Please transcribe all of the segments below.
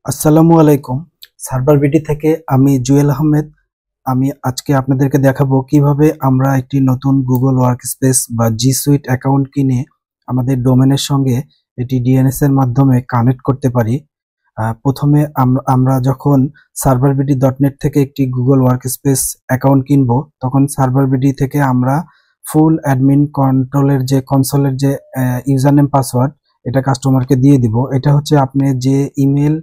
আসসালামু আলাইকুম। Server BD থেকে আমি জুয়েল আহমেদ। আমি আজকে আপনাদেরকে দেখাবো কিভাবে আমরা একটি নতুন গুগল ওয়ার্কস্পেস বা জি সুইট অ্যাকাউন্ট কিনে আমাদের ডোমেনের সঙ্গে এটি ডিএনএস এর মাধ্যমে কানেক্ট করতে পারি। প্রথমে আমরা যখন সার্ভার বিডি .net থেকে একটি গুগল ওয়ার্কস্পেস অ্যাকাউন্ট কিনবো, তখন সার্ভার বিডি থেকে আমরা ফুল অ্যাডমিন কন্ট্রোলের যে কনসোলের যে ইউজার নেম পাসওয়ার্ড এটা কাস্টমারকে দিয়ে দিব। এটা হচ্ছে আপনি যে ইমেল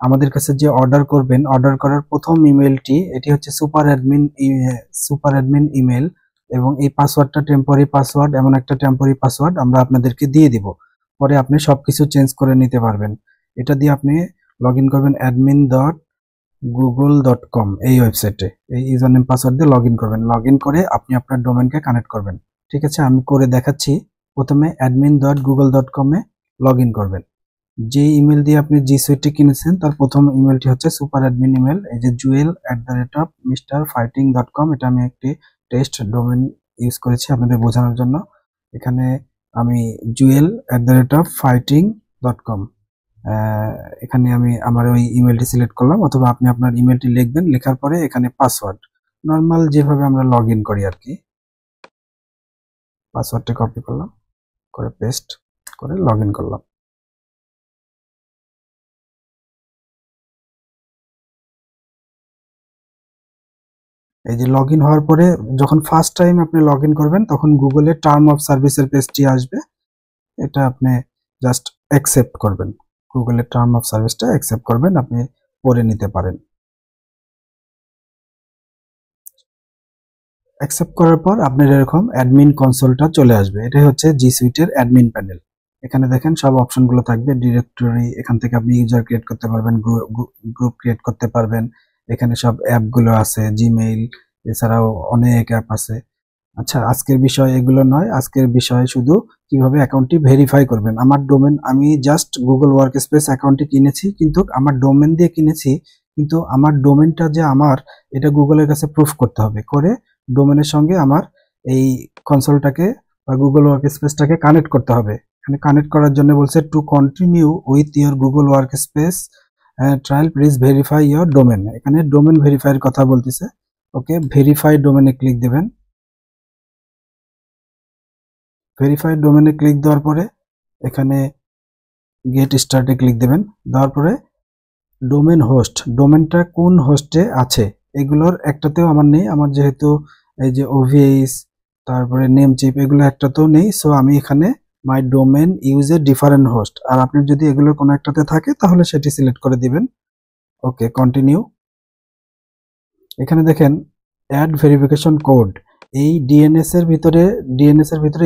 আমাদের কাছে যে অর্ডার করবেন, অর্ডার করার প্রথম ইমেলটি এটি হচ্ছে সুপার অ্যাডমিন ইমেল, এবং এই পাসওয়ার্ডটা টেম্পোরারি পাসওয়ার্ড, এমন একটা টেম্পোরারি পাসওয়ার্ড আমরা আপনাদেরকে দিয়ে দিব। পরে আপনি সবকিছু চেঞ্জ করে নিতে পারবেন। এটা দিয়ে আপনি লগ ইন করবেন admin.google.com এই ওয়েবসাইটে। এই ইউজার নেম পাসওয়ার্ড দিয়ে লগ ইন করবেন। লগ ইন করে আপনি আপনার ডোমেনকে কানেক্ট করবেন। ঠিক আছে, আমি করে দেখাচ্ছি। প্রথমে admin.google.com এ লগ ইন করবেন। যে ইমেল দিয়ে আপনি জি সুইটটি কিনেছেন তার প্রথম ইমেলটি হচ্ছে সুপার অ্যাডমিন ইমেল। এই যে jewel@mrfighting.com, এটা আমি একটি টেস্ট ডোমেন ইউজ করেছি আপনাদের বোঝানোর জন্য। এখানে আমি jewel@fighting.com, এখানে আমি আমার ওই ইমেলটি সিলেক্ট করলাম, অথবা আপনি আপনার ইমেলটি লিখবেন। লেখার পরে এখানে পাসওয়ার্ড নর্মাল যেভাবে আমরা লগ ইন করি আর কি, পাসওয়ার্ডটা কপি করলাম, করে পেস্ট করে লগ ইন করলাম। এই যে লগ ইন হওয়ার পরে যখন ফার্স্ট টাইম আপনি লগ ইন করবেন, তখন গুগলের টার্ম অফ সার্ভিসের পেজটি আসবে। এটা আপনি জাস্ট অ্যাকসেপ্ট করবেন, গুগলের টার্ম অফ সার্ভিসটা অ্যাকসেপ্ট করবেন, আপনি পড়ে নিতে পারেন। অ্যাকসেপ্ট করার পর আপনার এরকম অ্যাডমিন কনসোলটা চলে আসবে। এটাই হচ্ছে জি সুইটের অ্যাডমিন প্যানেল। এখানে দেখেন সব অপশনগুলো থাকবে, ডিরেক্টরি, এখান থেকে আপনি ইউজার ক্রিয়েট করতে পারবেন, গ্রুপ ক্রিয়েট করতে পারবেন। এখানে সব অ্যাপগুলো আছে, জিমেইল, এছাড়াও অনেক অ্যাপ আছে। আচ্ছা, আজকের বিষয় এগুলো নয়, আজকের বিষয় শুধু কিভাবে অ্যাকাউন্টটি ভেরিফাই করবেন। আমার ডোমেন, আমি জাস্ট গুগল ওয়ার্কস্পেস অ্যাকাউন্টটি কিনেছি, কিন্তু আমার ডোমেন দিয়ে কিনেছি, কিন্তু আমার ডোমেনটা যে আমার, এটা গুগলের কাছে প্রুফ করতে হবে। করে ডোমেনের সঙ্গে আমার এই কনসোলটাকে বা গুগল ওয়ার্কস্পেসটাকে কানেক্ট করতে হবে। এখানে কানেক্ট করার জন্য বলছে to continue with your Google workspace trial please verify your domain. এখানে ডোমেন ভেরিফাইয়ের কথা বলতেছে। ওকে, ভেরিফাই ডোমেনে ক্লিক দেবেন। ভেরিফাইড ডোমেনে ক্লিক দেওয়ার পরে এখানে গেট স্টার্টে ক্লিক দেবেন। দেওয়ার পরে ডোমেন হোস্ট, ডোমেনটা কোন হোস্টে আছে এগুলোর একটাতেও আমার নেই। আমার যেহেতু এই যে ওভিএস, তারপরে নেম চিপ, এগুলো একটাতেও নেই, সো আমি এখানে my domain use a different host. আর আপনি যদি এগুলোর কোনো একটাতে থাকে তাহলে সেটি সিলেক্ট করে দিবেন। ওকে, কন্টিনিউ। এখানে দেখেন অ্যাড ভেরিফিকেশন কোড, এই ডিএনএস এর ভিতরে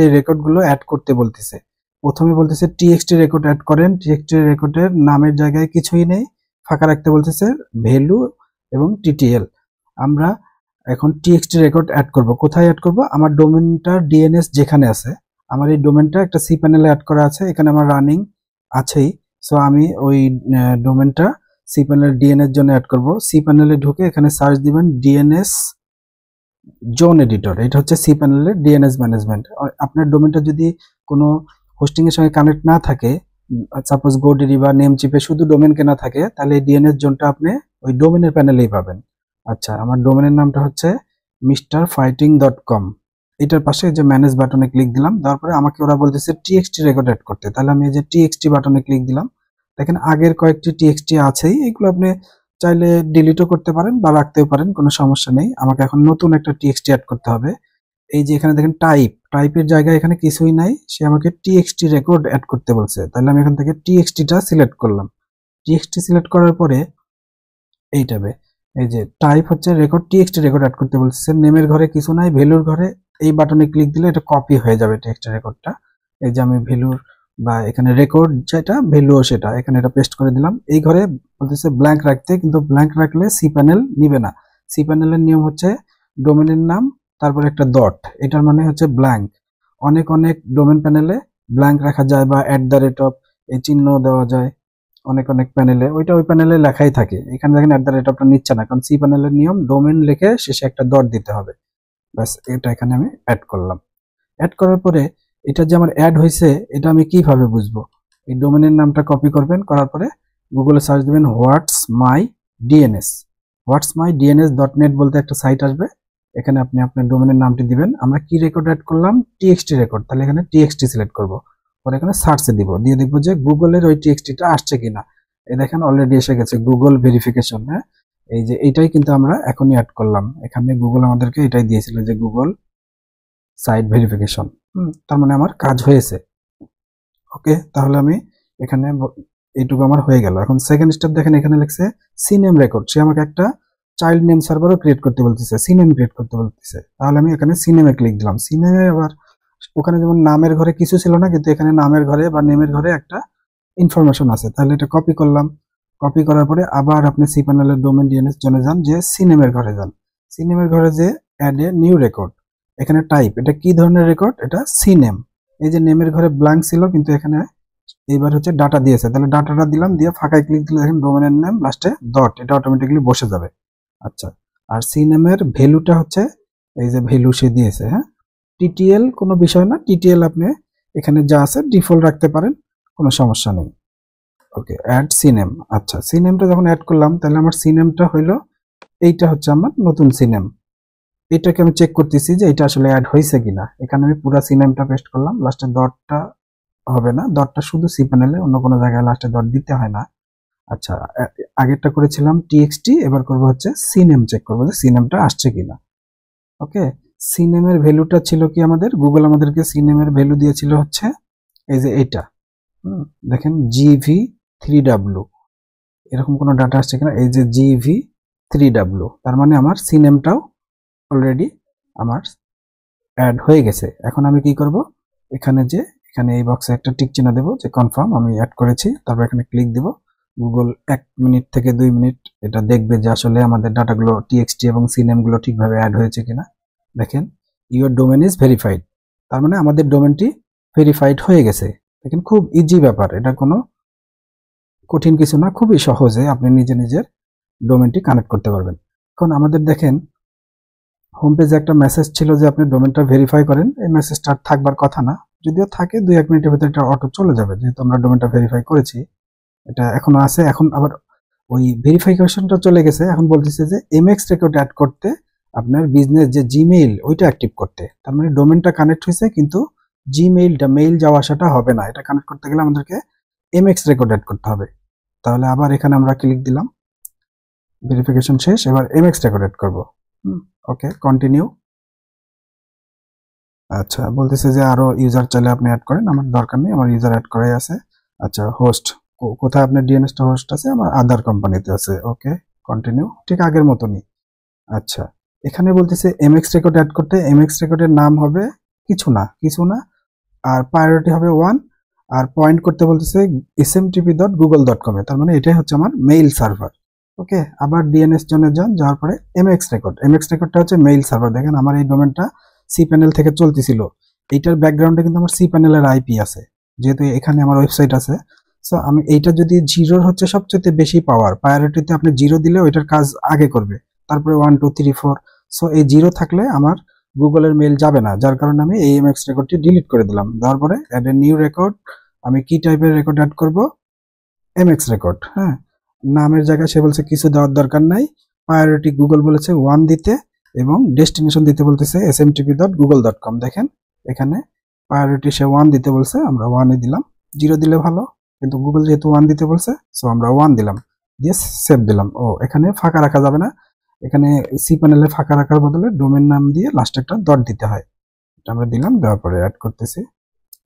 এই রেকর্ডগুলো অ্যাড করতে বলতেছে। প্রথমে বলতেছে টিএক্সটি রেকর্ড অ্যাড করেন। টিএক্সটি রেকর্ডের নামের জায়গায় কিছুই নেই, ফাঁকা রাখতে বলতেছে ভ্যালু এবং টিটিএল। আমরা এখন টিএক্সটি রেকর্ড অ্যাড করব। কোথায় অ্যাড করব? আমার ডোমেনটার ডিএনএস যেখানে আছে, আমার এই ডোমেনটা একটা সি প্যানেলে অ্যাড করা আছে, এখানে আমার রানিং আছেই। সো আমি ওই ডোমেনটা সি প্যানেল ডিএনএস জন্য অ্যাড করব। সি প্যানেলে ঢুকে এখানে সার্চ দিবেন ডিএনএস জোন এডিটর। এটা হচ্ছে সি প্যানেলের ডিএনএস ম্যানেজমেন্ট। আপনার ডোমেনটা যদি কোনো হোস্টিং এর সঙ্গে কানেক্ট না থাকে, সাপোজ গোডিডি বা নেম চিপে শুধু ডোমেন কেনা থাকে, তাহলে এই ডিএনএস জোনটা আপনি ওই ডোমেনের প্যানেলেই পাবেন। আচ্ছা, আমার ডোমেনের নামটা হচ্ছে mrfighting.com। এটার পাশে যে ম্যানেজ বাটনে ক্লিক দিলাম। তারপরে আমাকে ওরা বলতেছে টিএক্সটি রেকর্ড অ্যাড করতে, তাহলে আমি এই যে টিএক্সটি বাটনে ক্লিক দিলাম। দেখেন আগের কয়েকটি টিএক্সটি আছেই, এগুলো আপনি চাইলে ডিলিটও করতে পারেন বা রাখতেও পারেন, কোনো সমস্যা নেই। আমাকে এখন নতুন একটা টিএক্সটি অ্যাড করতে হবে। এই যে এখানে দেখেন টাইপের জায়গায় এখানে কিছুই নাই, সে আমাকে টিএক্সটি রেকর্ড অ্যাড করতে বলছে। তাহলে আমি এখান থেকে টিএক্সটিটা সিলেক্ট করলাম। টিএক্সটি সিলেক্ট করার পরে এই ট্যাবে এই যে টাইপ হচ্ছে রেকর্ড, টিএক্সটি রেকর্ড অ্যাড করতে বলছে। নেমের ঘরে কিছু নাই, ভ্যালুর ঘরে এই বাটনে ক্লিক দিলে এটা কপি হয়ে যাবে টিএক্সটি রেকর্ডটা। এই যে আমি ভ্যালুর বা এখানে রেকর্ড যেটা, ভ্যালুও সেটা, এখানে এটা পেস্ট করে দিলাম। এই ঘরে বলতেছে ব্ল্যাঙ্ক রাখতে, কিন্তু ব্ল্যাঙ্ক রাখলে সি প্যানেল নিবে না। সি প্যানেলের নিয়ম হচ্ছে ডোমেনের নাম তারপর একটা ডট, এটার মানে হচ্ছে ব্ল্যাঙ্ক। অনেক ডোমেন প্যানেলে ব্ল্যাঙ্ক রাখা যায় বা @ এই চিহ্ন দেওয়া যায় অনেক প্যানেলে, ওই প্যানেলে লেখাই থাকে। এখানে দেখেন @টা নিচ্ছে না, কারণ সি প্যানেলের নিয়ম ডোমেন লিখে শেষে একটা ডট দিতে হবে। ব্যাস, এটা এখানে আমি অ্যাড করলাম। অ্যাড করার পরে এটা যে আমার অ্যাড হয়েছে, এটা আমি কিভাবে বুঝবো? এই ডোমেনের নামটা কপি করবেন, করার পরে গুগলে সার্চ দিবেন হোয়াটস মাই ডিএনএস, হোয়াটস মাই ডিএনএস .net বলতে একটা সাইট আসবে। এখানে আপনি আপনার ডোমেনের নামটি দিবেন। আমরা কি রেকর্ড অ্যাড করলাম? TXT record. তাহলে এখানে টিএক্সটি সিলেক্ট করব, পরে এখানে সার্চে দিব, দিয়ে দেখবো যে গুগলের ওই টিএক্সটিটা আসছে কিনা। এই দেখেন অলরেডি এসে গেছে গুগল ভেরিফিকেশন। হ্যাঁ, এই যে এইটাই কিন্তু আমরা এখনই অ্যাড করলাম। এখানে গুগল আমাদেরকে এটাই দিয়েছিল যে গুগল সাইট ভেরিফিকেশন। তার মানে আমার কাজ হয়েছে। ওকে, তাহলে আমি এখানে এইটুকু আমার হয়ে গেল। এখন সেকেন্ড স্টেপ দেখেন, এখানে লিখছে সিনেম রেকর্ড। সে আমাকে একটা চাইল্ড নেম সার্ভারও ক্রিয়েট করতে বলতেছে, সিনেম ক্রিয়েট করতে বলতেছে। তাহলে আমি এখানে সিনেমে ক্লিক দিলাম। সিনেমে আবার ওখানে যেমন নামের ঘরে কিছু ছিল না, কিন্তু এখানে নামের ঘরে বা নেমের ঘরে একটা ইনফরমেশন আছে। তাহলে এটা কপি করলাম। কপি করার পরে আবার আপনি cPanel-এর ডোমেন ডিএনএস জন্য যান, যে সিনেমের ঘরে যান। সিনেমের ঘরে যে অ্যাড এ নিউ রেকর্ড, এখানে টাইপ, এটা কি ধরনের রেকর্ড? এটা সিনেম। এই যে নেমের ঘরে ব্ল্যাঙ্ক ছিল, কিন্তু এখানে এইবার হচ্ছে ডাটা দিয়েছে। তাহলে ডাটাটা দিলাম, দিয়ে ফাঁকায় ক্লিক দিলে দেখেন ডোমেনের নেম লাস্টে ডট, এটা অটোমেটিক্যালি বসে যাবে। আচ্ছা, আর সিনেমের ভ্যালুটা হচ্ছে এই যে ভ্যালু সে দিয়েছে। হ্যাঁ, টিটিএল কোনো বিষয় না, টিটিএল আপনি এখানে যা আছে ডিফল্ট রাখতে পারেন, কোনো সমস্যা নেই। ওকে, অ্যাড সিনেম। আচ্ছা, সিনেমটা যখন অ্যাড করলাম, তাহলে আমার সিনেমটা হইলো এইটা হচ্ছে আমার নতুন সিনেম। এটাকে আমি চেক করতেছি যে এটা আসলে অ্যাড হয়েছে কিনা। এখানে আমি পুরো সিনেমটা পেস্ট করলাম, লাস্টে ডটটা হবে না, ডটটা শুধু cPanel-এ, অন্য কোনো জায়গায় লাস্টে ডট দিতে হয় না। আচ্ছা, আগেরটা করেছিলাম টিএক্সটি, এবার করবো হচ্ছে সিনেম, চেক করবো যে সিনেমটা আসছে কিনা। ওকে, সিনেমের ভ্যালুটা ছিল কি আমাদের, গুগল আমাদেরকে সিনেমের ভ্যালু দিয়েছিল হচ্ছে এই যে এইটা। দেখেন GV3W, এরকম কোনো ডাটা আসছে কিনা। এই যে GV3W, তার মানে আমার সিনেমটাও অলরেডি আমার অ্যাড হয়ে গেছে। এখন আমি কি করব, এখানে এই বক্সে একটা টিক চিহ্ন দেবো যে কনফার্ম আমি অ্যাড করেছি। তারপর এখানে ক্লিক দেব। গুগল 1 মিনিট থেকে 2 মিনিট এটা দেখবে যে আসলে আমাদের ডাটাগুলো টিএক্সটি এবং সিনেমগুলো ঠিকভাবে অ্যাড হয়েছে কিনা। দেখেন ইউর ডোমেন ইজ ভেরিফাইড, তার মানে আমাদের ডোমেনটি ভেরিফাইড হয়ে গেছে। দেখেন খুব ইজি ব্যাপার, এটা কোনো কঠিন কিছু না, খুবই সহজে আপনি নিজের ডোমেনটি কানেক্ট করতে পারবেন। এখন আমাদের দেখেন হোম পেজে একটা মেসেজ ছিল যে আপনি ডোমেনটা ভেরিফাই করেন। এই মেসেজটা থাকবার কথা না, যদিও থাকে 2-1 মিনিটের ভিতরে এটা অটো চলে যাবে, যেহেতু আমরা ডোমেনটা ভেরিফাই করেছি। এটা এখনো আছে, এখন আবার ওই ভেরিফিকেশনটা চলে গেছে। এখন বলতেছে যে এমএক্স রেকর্ড অ্যাড করতে আপনার বিজনেস যে জিমেইল ওইটা অ্যাক্টিভ করতে। তার মানে ডোমেনটা কানেক্ট হয়েছে, কিন্তু জিমেইলটা মেইল যাওয়া আসাটা হবে না। এটা কানেক্ট করতে গেলে আমাদেরকে এমএক্স রেকর্ড অ্যাড করতে হবে। তাহলে আবার এখানে আমরা ক্লিক দিলাম, ভেরিফিকেশন শেষ, এবার এমএক্স রেকর্ড অ্যাড করবো। ওকে, কন্টিনিউ। আচ্ছা, বলতেছে যে আরো ইউজার চাইলে আপনি অ্যাড করেন, আমার দরকার নেই, আমার ইউজার অ্যাড করাই আছে। আচ্ছা, হোস্ট কোথায় আপনার ডিএনএসটা হোস্ট আছে? আমার আদার কোম্পানিতে আছে। ওকে, কন্টিনিউ, ঠিক আগের মতনই। আচ্ছা, এখানে বলতেছে এমএক্স রেকর্ড অ্যাড করতে। এমএক্স রেকর্ডের নাম হবে কিছু না, আর প্রায়োরিটি হবে 1, আর পয়েন্ট করতে বলতেছে smtp.google.com এ। তার মানে এটাই হচ্ছে আমার মেইল সার্ভার। ওকে, আবার ডিএনএস জন্য যাওয়ার পরে এমএক্স রেকর্ডটা হচ্ছে মেইল সার্ভার। দেখেন আমার এই ডোমেনটা cPanel থেকে চলতেছিল, এইটার ব্যাকগ্রাউন্ডে কিন্তু আমার cPanel এর আইপি আছে, যেহেতু এখানে আমার ওয়েবসাইট আছে। সো আমি এইটা যদি 0 হচ্ছে সবচেয়ে বেশি পাওয়ার, প্রায়োরিটিতে আপনি 0 দিলে ওইটার কাজ আগে করবে, তারপরে 1 2 3 4। সো এই 0 থাকলে আমার গুগলের মেইল যাবে না, যার কারণে আমি এই এমএক্স রেকর্ডটি ডিলিট করে দিলাম। দেওয়ার পরে অ্যাড এ নিউ রেকর্ড, আমি কি টাইপের রেকর্ড অ্যাড করব? MX record. হ্যাঁ, নামের জায়গায় সে বলছে কিছু দেওয়ার দরকার নাই, প্রায়োরিটি গুগল বলেছে 1 দিতে, এবং ডেস্টিনেশন দিতে বলতেছে smtp.google.com। দেখেন এখানে প্রায়োরিটি সে 1 দিতে বলছে, আমরা 1 দিলাম। 0 দিলে ভালো, কিন্তু গুগল যেহেতু 1 দিতে বলছে, সো আমরা 1 দিলাম, দিয়ে সেভ দিলাম। ও, এখানে ফাঁকা রাখা যাবে না, এখানে cPanel-এ ফাঁকা রাখার বদলে ডোমেন নাম দিয়ে লাস্টে একটা ডট দিতে হয়। এটা আমরা দিলাম, দেওয়ার পরে অ্যাড করতেছি।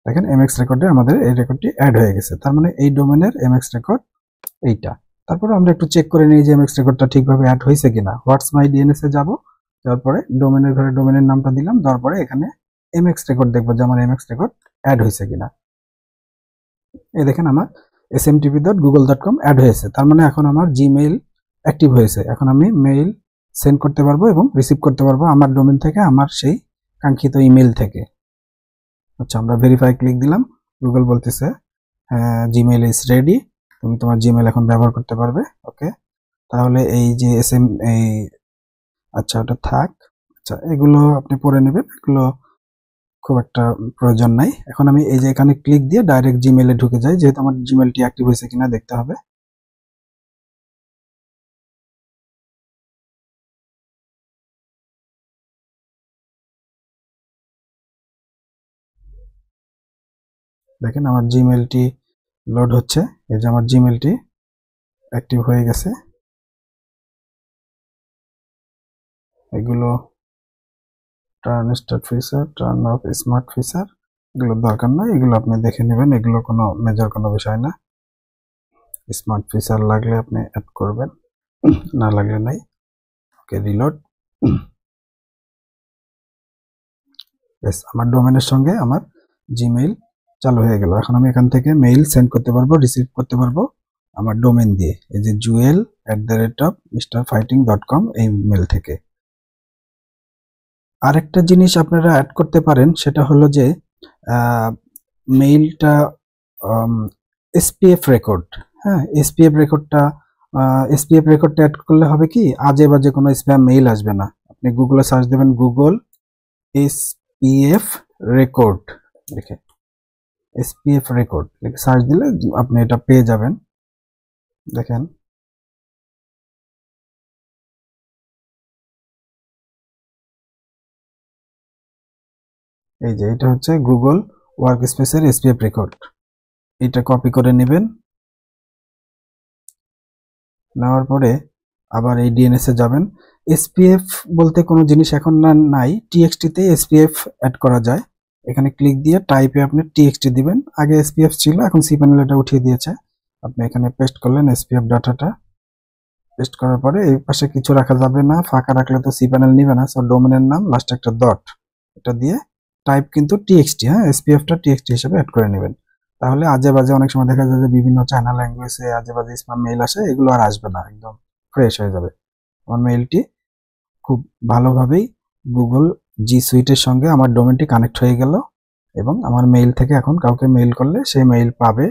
দেখেন এমএক্স রেকর্ডে আমাদের এই রেকর্ডটি অ্যাড হয়ে গেছে। তার মানে এই ডোমেনের এমএক্স রেকর্ড এইটা। তারপরে আমরা একটু চেক করে নিই যে এমএক্স রেকর্ডটা ঠিকভাবে অ্যাড হয়েছে কিনা। হোয়াটস মাই ডিএনএস এ যাব, যাওয়ার পরে ডোমেনের ঘরে ডোমেনের নামটা দিলাম, দেওয়ার পরে এখানে এমএক্স রেকর্ড দেখবো যে আমার এমএক্স রেকর্ড অ্যাড হয়েছে কিনা। এই দেখেন আমার smtp.google.com অ্যাড হয়েছে। তার মানে এখন আমার জিমেইল অ্যাক্টিভ হয়েছে। এখন আমি মেইল সেন্ড করতে পারবো এবং রিসিভ করতে পারবো আমার ডোমেন থেকে, আমার সেই কাঙ্ক্ষিত ইমেল থেকে। আচ্ছা, আমরা ভেরিফাই ক্লিক দিলাম, গুগল বলতেছে হ্যাঁ, জিমেইল ইজ রেডি, তুমি তোমার জিমেইল এখন ব্যবহার করতে পারবে। ওকে, তাহলে এই যে এই, আচ্ছা ওটা থাক। আচ্ছা, এগুলো আপনি পড়ে নেবেন, এগুলো খুব একটা প্রয়োজন নাই। এখন আমি এই যে এখানে ক্লিক দিয়ে ডাইরেক্ট জিমেইলে ঢুকে যাই, যেহেতু আমার জিমেইলটি অ্যাক্টিভ হয়েছে কিনা দেখতে হবে। দেখেন আমার জিমেলটি লোড হচ্ছে। এই যে আমার জিমেলটি অ্যাক্টিভ হয়ে গেছে। এগুলো turn start feature, turn off smart feature, এগুলো দরকার নয়, এগুলো আপনি দেখে নেবেন, এগুলো কোনো মেজর কোনো বিষয় না। স্মার্ট ফিচার লাগলে আপনি অ্যাড করবেন, না লাগলে নাই। ওকে, রিলোড। বেশ, আমার ডোমেনের সঙ্গে আমার জিমেইল চালু হয়ে গেল। এখন আমি এখান থেকে মেইল সেন্ড করতে পারবো, রিসিভ করতে পারবো আমার ডোমেন দিয়ে, এই যে jewel@mrfighting.com এই মেল থেকে। আরেকটা জিনিস আপনারা অ্যাড করতে পারেন, সেটা হলো যে মেইলটা এসপিএফ রেকর্ড। হ্যাঁ, এসপিএফ রেকর্ডটা অ্যাড করলে হবে কি, আজে বাজে কোনো স্প্যাম মেইল আসবে না। আপনি গুগলে সার্চ দেবেন, গুগল এসপিএফ রেকর্ড লিখে, এসপিএফ রেকর্ড লিখে সার্চ দিলে আপনি এটা পেয়ে যাবেন। দেখেন, এই যে এটা হচ্ছে গুগল ওয়ার্ক স্পেসের এসপিএফ রেকর্ড। এটা কপি করে নেবেন, নেওয়ার পরে আবার এই ডিএনএস এ যাবেন। এসপিএফ বলতে কোনো জিনিস এখন নাই, টিএক্সটিতে এসপিএফ অ্যাড করা যায়। এখানে ক্লিক দিয়ে টাইপে আপনি টিএক্সটি দিবেন। আগে এসপিএফ ছিল, এখন সিপ্যানেল এটা উঠিয়ে দিয়েছে। আপনি এখানে পেস্ট করলেন এসপিএফ ডাটাটা। পেস্ট করার পরে এই পাশে কিছু রাখা যাবে না, ফাঁকা রাখলে তো সিপ্যানেল নিবে না। সো ডোমেনের নাম, লাস্টে একটা ডট, এটা দিয়ে টাইপ কিন্তু টিএক্সটি, হ্যাঁ, এসপিএফটা টিএক্সটি হিসেবে অ্যাড করে নেবেন। তাহলে আজে বাজে অনেক সময় দেখা যায় যে বিভিন্ন চায়না ল্যাঙ্গুয়েজে আজে বাজে স্প্যাম মেইল আসে, এগুলো আর আসবে না, একদম ফ্রেশ হয়ে যাবে। আমার মেইলটি খুব ভালোভাবেই গুগল জি সুইটের সঙ্গে আমার ডোমেনটি কানেক্ট হয়ে গেল, এবং আমার মেইল থেকে এখন কাউকে মেইল করলে সেই মেইল পাবে